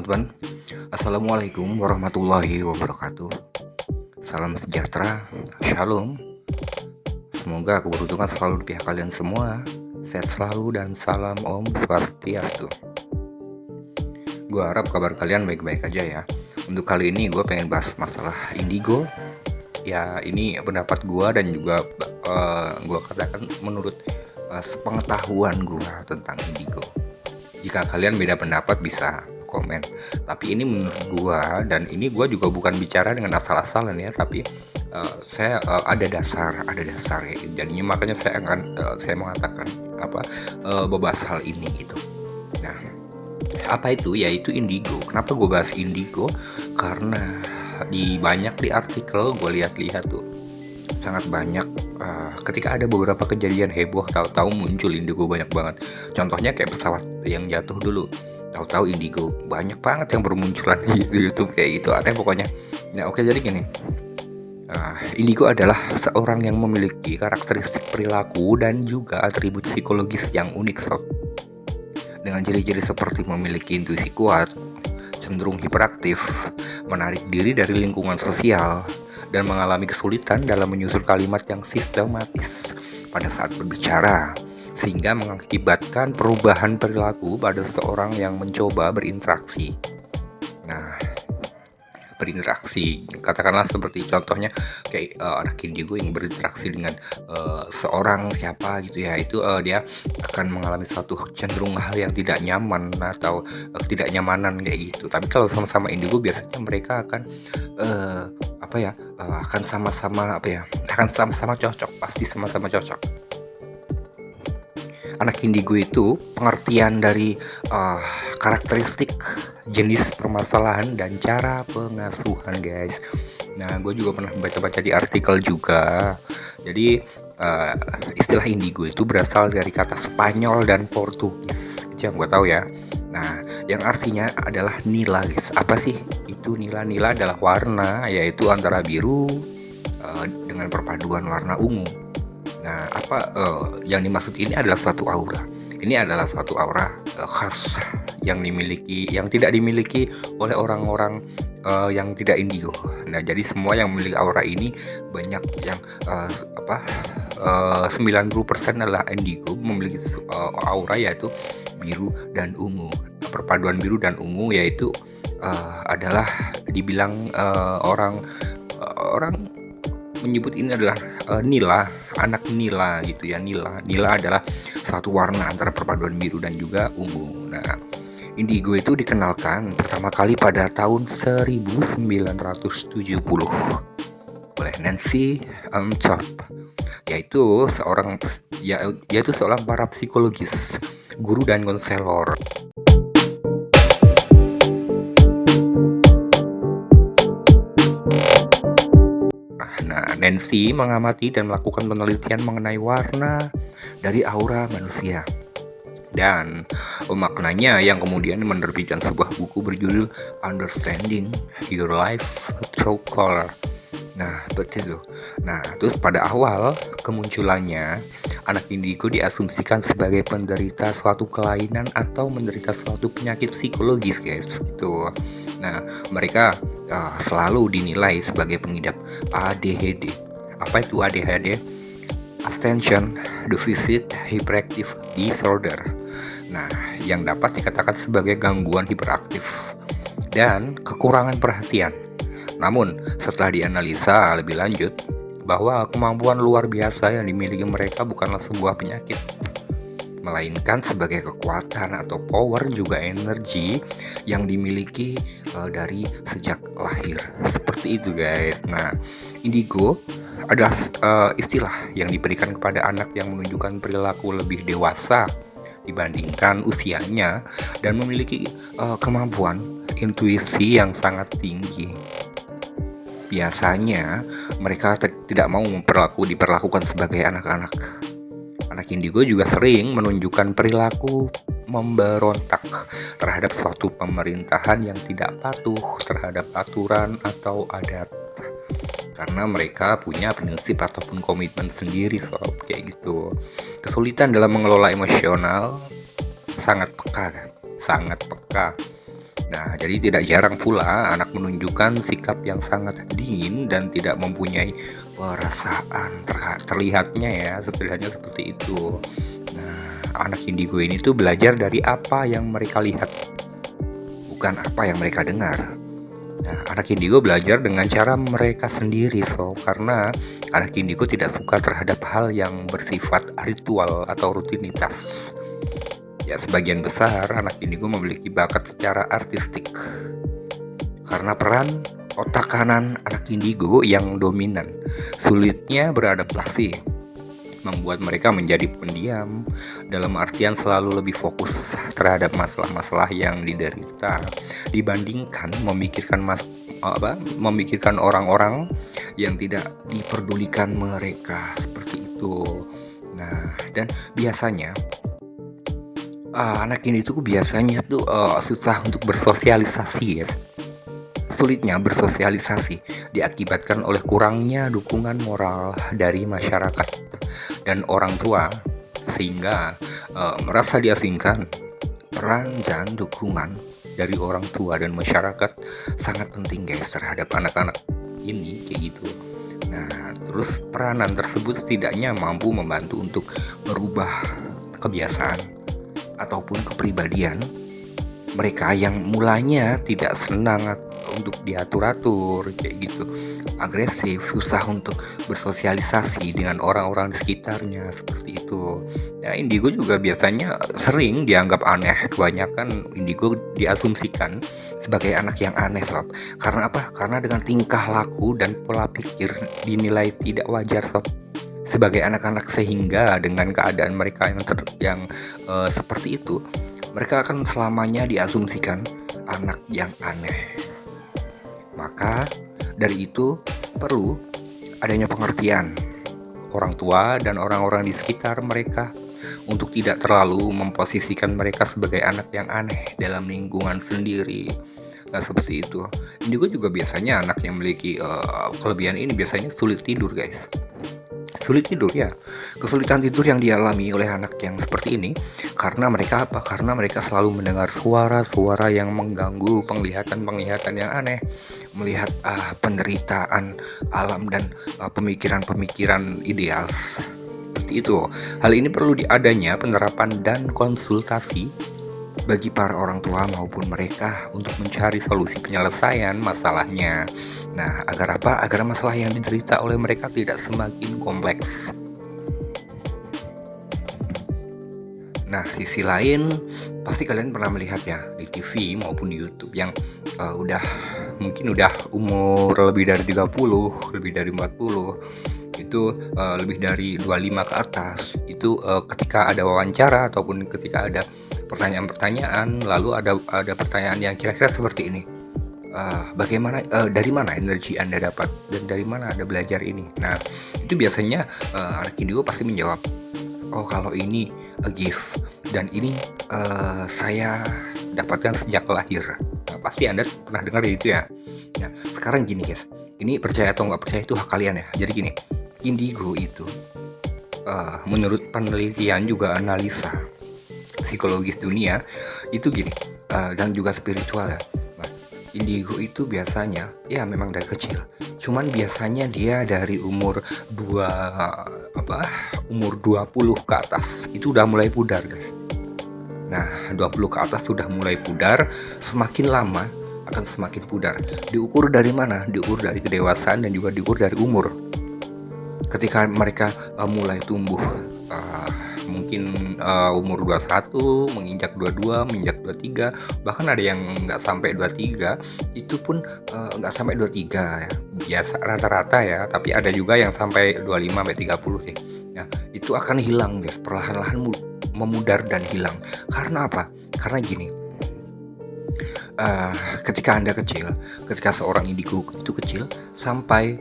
teman-teman. Assalamualaikum warahmatullahi wabarakatuh. Salam sejahtera, shalom. Semoga keberuntungan selalu di pihak kalian semua. Sehat selalu dan salam Om Swastiastu. Gue harap kabar kalian baik-baik aja ya. Untuk kali ini gue pengen bahas masalah indigo. Ya ini pendapat gue dan juga gue katakan menurut sepengetahuan gue tentang indigo. Jika kalian beda pendapat bisa komen. Tapi ini menurut gua, dan ini gua juga bukan bicara dengan asal-asalan ya, tapi saya ada dasar ya. Jadinya makanya saya mengatakan membahas hal ini gitu. Nah, apa itu? Yaitu indigo. Kenapa gua bahas indigo? Karena banyak di artikel gua lihat-lihat tuh sangat banyak ketika ada beberapa kejadian heboh, tahu-tahu muncul indigo banyak banget. Contohnya kayak pesawat yang jatuh dulu, tahu-tahu indigo banyak banget yang bermunculan di YouTube kayak gitu. Artinya pokoknya, nah oke, jadi gini, indigo adalah seorang yang memiliki karakteristik perilaku dan juga atribut psikologis yang unik sob. Dengan ciri-ciri seperti memiliki intuisi kuat, cenderung hiperaktif, menarik diri dari lingkungan sosial, dan mengalami kesulitan dalam menyusun kalimat yang sistematis pada saat berbicara, sehingga mengakibatkan perubahan perilaku pada seorang yang mencoba berinteraksi. Nah, berinteraksi, katakanlah seperti contohnya kayak anak indigo yang berinteraksi dengan seorang siapa gitu ya, itu dia akan mengalami suatu cenderung hal yang tidak nyaman atau ketidaknyamanan kayak gitu. Tapi kalau sama-sama indigo biasanya mereka akan akan sama-sama cocok, pasti sama-sama cocok. Anak indigo itu pengertian dari karakteristik, jenis permasalahan, dan cara pengasuhan guys. Nah, gue juga pernah baca-baca di artikel juga. Jadi istilah indigo itu berasal dari kata Spanyol dan Portugis, itu yang gue tahu ya. Nah, yang artinya adalah nila guys. Apa sih itu nila? Nila adalah warna, yaitu antara biru dengan perpaduan warna ungu. Nah, yang dimaksud ini adalah suatu aura. Ini adalah suatu aura khas yang tidak dimiliki oleh orang-orang yang tidak indigo. Nah, jadi semua yang memiliki aura ini banyak yang 90% adalah indigo memiliki aura yaitu biru dan ungu. Perpaduan biru dan ungu yaitu adalah dibilang orang menyebut ini adalah nila, anak nila gitu ya. Nila adalah satu warna antara perpaduan biru dan juga ungu. Nah, indigo itu dikenalkan pertama kali pada tahun 1970 oleh Nancy Thorpe, yaitu seorang parapsikologis, guru dan konselor. Nah, Nancy mengamati dan melakukan penelitian mengenai warna dari aura manusia dan maknanya, yang kemudian menerbitkan sebuah buku berjudul Understanding Your Life Through Color. Nah, betul. Nah, terus pada awal kemunculannya, anak indigo diasumsikan sebagai penderita suatu kelainan atau menderita suatu penyakit psikologis, guys. Gitu. Nah, mereka selalu dinilai sebagai pengidap ADHD. Apa itu ADHD? Attention Deficit Hyperactive Disorder. Nah, yang dapat dikatakan sebagai gangguan hiperaktif dan kekurangan perhatian. Namun, setelah dianalisa lebih lanjut, bahwa kemampuan luar biasa yang dimiliki mereka bukanlah sebuah penyakit, melainkan sebagai kekuatan atau power, juga energi yang dimiliki dari sejak lahir. Seperti itu guys. Nah, indigo adalah istilah yang diberikan kepada anak yang menunjukkan perilaku lebih dewasa dibandingkan usianya dan memiliki kemampuan intuisi yang sangat tinggi. Biasanya mereka tidak mau diperlakukan sebagai anak-anak. Anak indigo juga sering menunjukkan perilaku memberontak terhadap suatu pemerintahan yang tidak patuh terhadap aturan atau adat, karena mereka punya prinsip ataupun komitmen sendiri sob, kayak gitu. Kesulitan dalam mengelola emosional, sangat peka. Nah, jadi tidak jarang pula anak menunjukkan sikap yang sangat dingin dan tidak mempunyai perasaan. Terlihatnya seperti itu. Nah, anak indigo ini tuh belajar dari apa yang mereka lihat, bukan apa yang mereka dengar. Nah, anak indigo belajar dengan cara mereka sendiri, karena anak indigo tidak suka terhadap hal yang bersifat ritual atau rutinitas. Ya, sebagian besar anak indigo memiliki bakat secara artistik karena peran otak kanan anak indigo yang dominan. Sulitnya beradaptasi membuat mereka menjadi pendiam, dalam artian selalu lebih fokus terhadap masalah-masalah yang diderita dibandingkan memikirkan orang-orang yang tidak diperdulikan mereka, seperti itu. Nah, dan biasanya anak ini tuh biasanya tuh susah untuk bersosialisasi, ya. Sulitnya bersosialisasi diakibatkan oleh kurangnya dukungan moral dari masyarakat dan orang tua, sehingga merasa diasingkan. Peran dan dukungan dari orang tua dan masyarakat sangat penting, guys, terhadap anak-anak ini, kayak gitu. Nah, terus peranan tersebut setidaknya mampu membantu untuk merubah kebiasaan ataupun kepribadian mereka yang mulanya tidak senang untuk diatur-atur, kayak gitu, agresif, susah untuk bersosialisasi dengan orang-orang di sekitarnya, seperti itu. Ya, indigo juga biasanya sering dianggap aneh. Kebanyakan indigo diasumsikan sebagai anak yang aneh, sob. Karena apa? Karena dengan tingkah laku dan pola pikir dinilai tidak wajar, sob, sebagai anak-anak, sehingga dengan keadaan mereka yang seperti itu, mereka akan selamanya diasumsikan anak yang aneh. Maka dari itu perlu adanya pengertian orang tua dan orang-orang di sekitar mereka untuk tidak terlalu memposisikan mereka sebagai anak yang aneh dalam lingkungan sendiri. Nah, seperti itu. Indigo juga biasanya anak yang memiliki kelebihan ini biasanya sulit tidur, guys. Sulit tidur, ya. Kesulitan tidur yang dialami oleh anak yang seperti ini karena mereka apa? Karena mereka selalu mendengar suara-suara yang mengganggu, penglihatan yang aneh, melihat penderitaan alam dan pemikiran-pemikiran ideal. Seperti itu. Hal ini perlu diadanya penerapan dan konsultasi bagi para orang tua maupun mereka untuk mencari solusi penyelesaian masalahnya. Nah, agar apa? Agar masalah yang diderita oleh mereka tidak semakin kompleks. Nah, sisi lain pasti kalian pernah melihat, ya, di TV maupun di YouTube yang mungkin udah umur lebih dari 30, lebih dari 40, itu lebih dari 25 ke atas. Itu ketika ada wawancara ataupun ketika ada pertanyaan-pertanyaan, lalu ada pertanyaan yang kira-kira seperti ini. Bagaimana, dari mana energi Anda dapat dan dari mana Anda belajar ini? Nah, itu biasanya anak indigo pasti menjawab, oh, kalau ini a gift dan ini saya dapatkan sejak lahir. Nah, pasti Anda pernah dengar itu, ya. Nah, sekarang gini, guys, ini percaya atau nggak percaya itu hak kalian, ya. Jadi gini, indigo itu menurut penelitian juga analisa psikologis dunia itu gini, dan juga spiritual, ya. Indigo itu biasanya, ya, memang dari kecil. Cuman biasanya dia dari umur 20 ke atas itu udah mulai pudar, guys. Nah, 20 ke atas sudah mulai pudar, semakin lama akan semakin pudar. Diukur dari mana? Diukur dari kedewasaan dan juga diukur dari umur. Ketika mereka mulai tumbuh, mungkin umur 21, menginjak 22, menginjak 23, bahkan ada yang nggak sampai 23, itu pun nggak sampai 23, ya, biasa rata-rata, ya, tapi ada juga yang sampai 25 sampai 30 sih. Nah, itu akan hilang, guys, perlahan-lahan memudar dan hilang. Karena apa? Karena gini, ketika Anda kecil, ketika seorang indigo itu kecil, sampai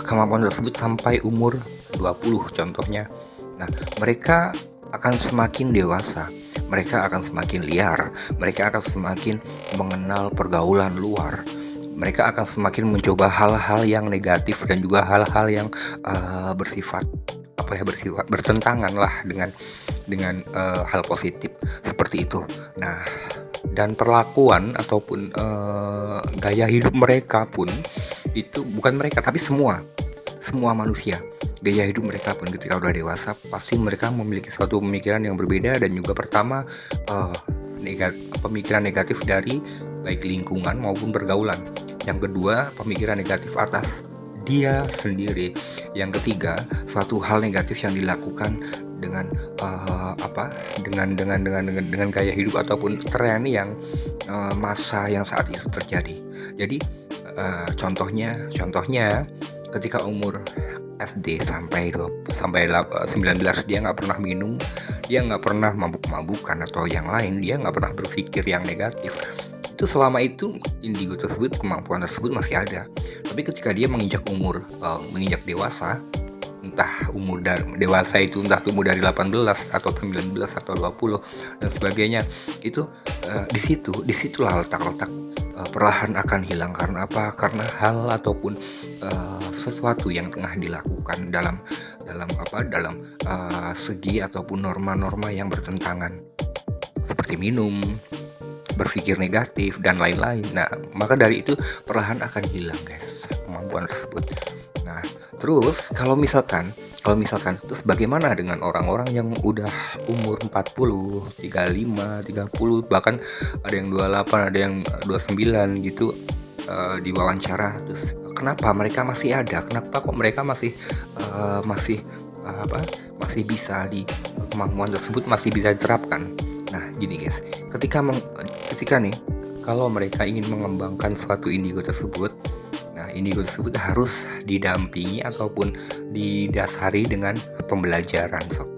kemampuan tersebut sampai umur 20 contohnya. Nah, mereka akan semakin dewasa, mereka akan semakin liar, mereka akan semakin mengenal pergaulan luar, mereka akan semakin mencoba hal-hal yang negatif dan juga hal-hal yang bersifat bertentangan lah dengan hal positif, seperti itu. Nah, dan perlakuan ataupun gaya hidup mereka pun itu bukan mereka tapi semua manusia, gaya hidup mereka pun ketika udah dewasa pasti mereka memiliki suatu pemikiran yang berbeda. Dan juga pertama pemikiran negatif dari baik lingkungan maupun pergaulan. Yang kedua, pemikiran negatif atas dia sendiri. Yang ketiga, suatu hal negatif yang dilakukan dengan dengan gaya hidup ataupun tren yang masa yang saat itu terjadi. Jadi contohnya ketika umur SD sampai 19 dia nggak pernah minum, dia nggak pernah mabuk-mabukan atau yang lain, dia nggak pernah berpikir yang negatif. Itu selama itu indigo tersebut, kemampuan tersebut masih ada. Tapi ketika dia menginjak dewasa, entah umur dewasa itu entah umur dari 18 atau 19 atau 20 dan sebagainya, itu disitulah letak perlahan akan hilang. Karena apa? Karena hal ataupun sesuatu yang tengah dilakukan dalam segi ataupun norma-norma yang bertentangan seperti minum, berpikir negatif dan lain-lain. Nah, maka dari itu perlahan akan hilang guys kemampuan tersebut. Nah, terus kalau misalkan terus bagaimana dengan orang-orang yang udah umur 40, 35, 30, bahkan ada yang 28, ada yang 29 gitu, diwawancara. Terus kenapa mereka masih ada? Kenapa kok mereka masih bisa kemampuan tersebut masih bisa diterapkan? Nah, gini guys, ketika nih kalau mereka ingin mengembangkan suatu indigo tersebut, nah indigo tersebut harus didampingi ataupun didasari dengan pembelajaran sob.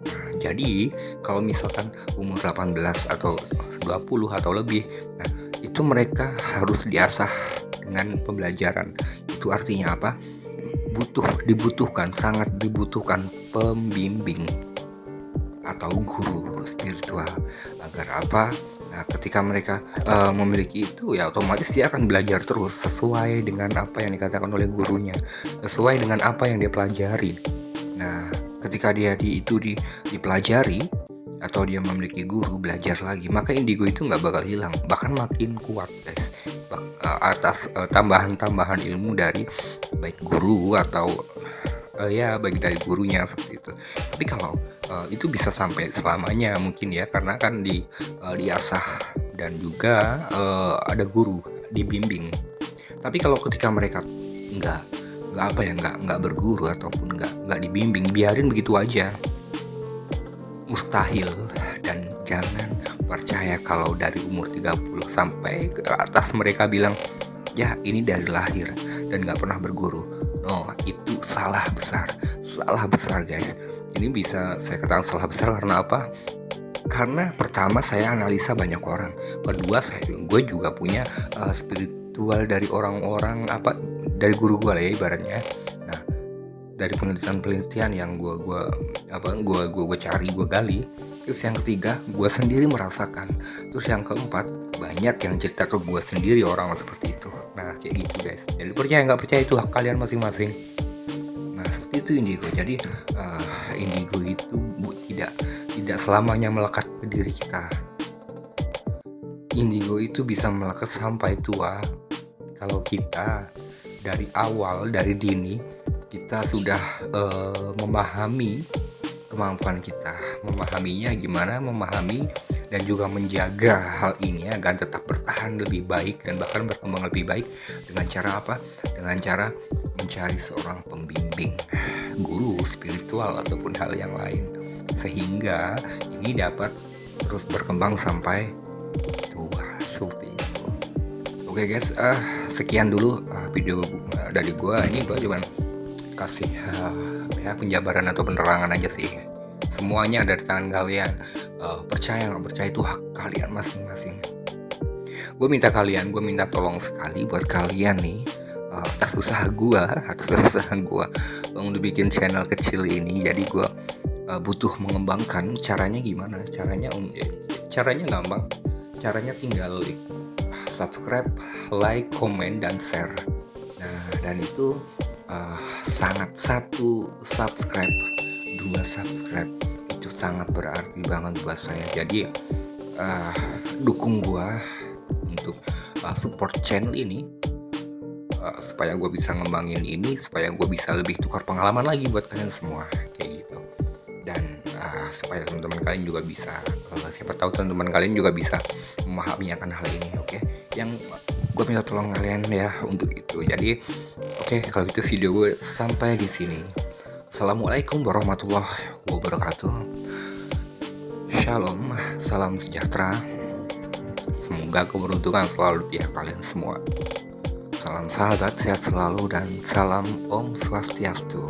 Nah, jadi kalau misalkan umur 18 atau 20 atau lebih, nah itu mereka harus diasah dengan pembelajaran. Itu artinya apa? Sangat dibutuhkan pembimbing atau guru spiritual. Agar apa? Nah, ketika mereka memiliki itu, ya otomatis dia akan belajar terus sesuai dengan apa yang dikatakan oleh gurunya, sesuai dengan apa yang dia pelajari. Nah, ketika dia dipelajari atau dia memiliki guru belajar lagi, maka indigo itu nggak bakal hilang, bahkan makin kuat guys, atas tambahan ilmu dari baik guru atau baik dari gurunya seperti itu. Tapi kalau itu bisa sampai selamanya mungkin ya, karena kan diasah dan juga ada guru dibimbing. Tapi kalau ketika mereka nggak berguru ataupun nggak dibimbing, biarin begitu aja, mustahil. Dan jangan percaya kalau dari umur 30 sampai ke atas mereka bilang ya ini dari lahir dan nggak pernah berguru. No, itu salah besar guys. Ini bisa saya katakan salah besar karena apa? Karena pertama saya analisa banyak orang, kedua gue juga punya spiritual dari orang-orang dari guru gue lah ya ibaratnya. Nah, dari penelitian yang gue cari, gue gali. Terus yang ketiga, gue sendiri merasakan. Terus yang keempat, banyak yang cerita ke gue sendiri orang seperti itu. Nah, kayak gitu guys. Jadi percaya nggak percaya itu hak kalian masing-masing. Nah, seperti itu indigo. Jadi indigo itu tidak selamanya melekat ke diri kita. Indigo itu bisa melekat sampai tua kalau kita dari awal, dari dini kita sudah memahami kemampuan kita, memahaminya gimana, dan juga menjaga hal ini agar tetap bertahan lebih baik dan bahkan berkembang lebih baik. Dengan cara apa? Dengan cara mencari seorang pembimbing, guru spiritual ataupun hal yang lain, sehingga ini dapat terus berkembang sampai tua seperti itu. Oke guys, sekian dulu video dari gua. Ini gua cuma kasih penjabaran atau penerangan aja sih. Semuanya ada di tangan kalian. Percaya nggak percaya itu hak kalian masing-masing. Gue minta tolong sekali buat kalian nih, atas usaha gue untuk bikin channel kecil ini. Jadi gue butuh mengembangkan. Caranya gimana? Caranya gampang. Caranya tinggal subscribe, like, komen, dan share. Nah, dan itu sangat, 1 subscribe, 2 subscribe itu sangat berarti banget buat saya. Jadi uh, dukung gua untuk support channel ini, supaya gue bisa ngembangin ini, supaya gue bisa lebih tukar pengalaman lagi buat kalian semua kayak gitu. Dan supaya teman-teman kalian juga bisa, siapa tahu teman-teman kalian juga bisa memahami akan hal ini. Oke, yang gue minta tolong kalian ya untuk itu. Jadi oke, kalau gitu video gue sampai di sini. Assalamualaikum warahmatullahi wabarakatuh. Shalom, salam sejahtera. Semoga keberuntungan selalu di pihak kalian semua. Salam sahabat, sehat selalu, dan salam Om Swastiastu.